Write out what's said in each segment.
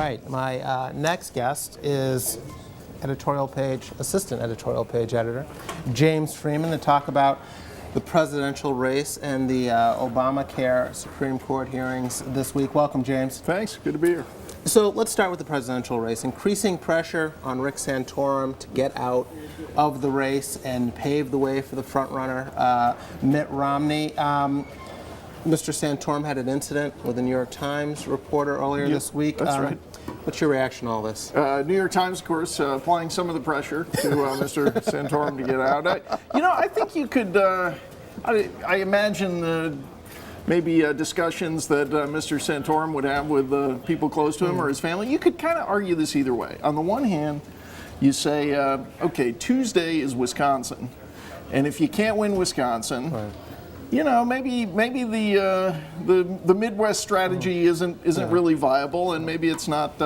right, my next guest is assistant editorial page editor, James Freeman, to talk about the presidential race and the Obamacare Supreme Court hearings this week. Welcome, James. Thanks. Good to be here. So let's start with the presidential race. Increasing pressure on Rick Santorum to get out of the race and pave the way for the frontrunner, Mitt Romney. Mr. Santorum had an incident with a New York Times reporter earlier this week. That's right. What's your reaction to all this? New York Times, of course, applying some of the pressure to Mr. Santorum to get out. I think you could, I imagine maybe discussions that Mr. Santorum would have with people close to him or his family. You could kind of argue this either way. On the one hand, you say, okay, Tuesday is Wisconsin, and if you can't win Wisconsin, right, you know, maybe the Midwest strategy isn't really viable, and maybe it's not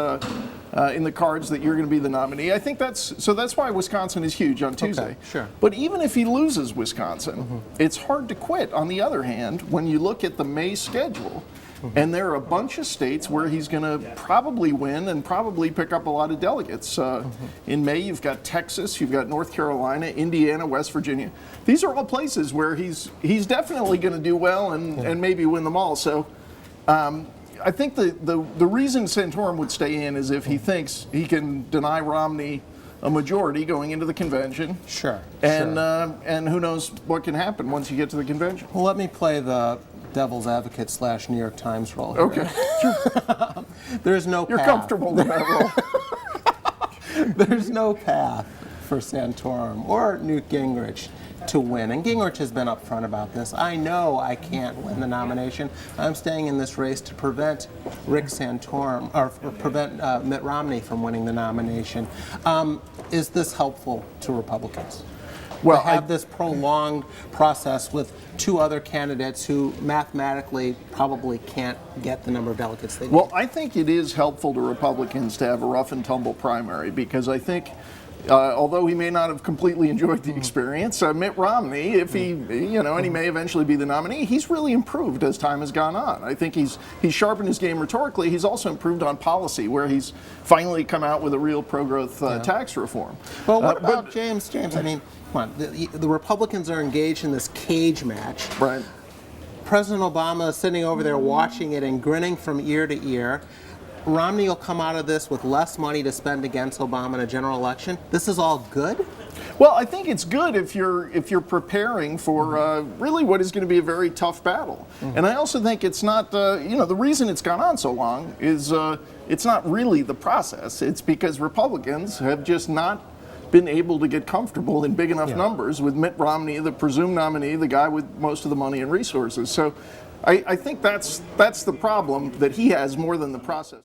in the cards that you're going to be the nominee. I think that's why Wisconsin is huge on Tuesday. Okay, sure. But even if he loses Wisconsin, it's hard to quit. On the other hand, when you look at the May schedule, and there are a bunch of states where he's going to probably win and probably pick up a lot of delegates. In May, you've got Texas, you've got North Carolina, Indiana, West Virginia. These are all places where he's definitely going to do well and maybe win them all. So I think the reason Santorum would stay in is if he thinks he can deny Romney a majority going into the convention. Sure. And who knows what can happen once you get to the convention. Well, let me play the devil's advocate / New York Times role here. Okay. There's no You're path. comfortable with that role. There's no path for Santorum or Newt Gingrich to win. And Gingrich has been upfront about this. I know I can't win the nomination. I'm staying in this race to prevent Rick Santorum, or prevent Mitt Romney from winning the nomination. Is this helpful to Republicans? Well, to have this prolonged process with two other candidates who mathematically probably can't get the number of delegates they need? Well, I think it is helpful to Republicans to have a rough and tumble primary, because I think although he may not have completely enjoyed the experience, Mitt Romney, if he, and he may eventually be the nominee, he's really improved as time has gone on. I think he's sharpened his game rhetorically. He's also improved on policy, where he's finally come out with a real pro-growth tax reform. Well, what about James? I mean, come on, the Republicans are engaged in this cage match. Right. President Obama is sitting over there watching it and grinning from ear to ear. Romney will come out of this with less money to spend against Obama in a general election. This is all good? Well, I think it's good if you're preparing for really what is going to be a very tough battle. And I also think it's not, the reason it's gone on so long is it's not really the process. It's because Republicans have just not been able to get comfortable in big enough numbers with Mitt Romney, the presumed nominee, the guy with most of the money and resources. So I think that's the problem that he has more than the process.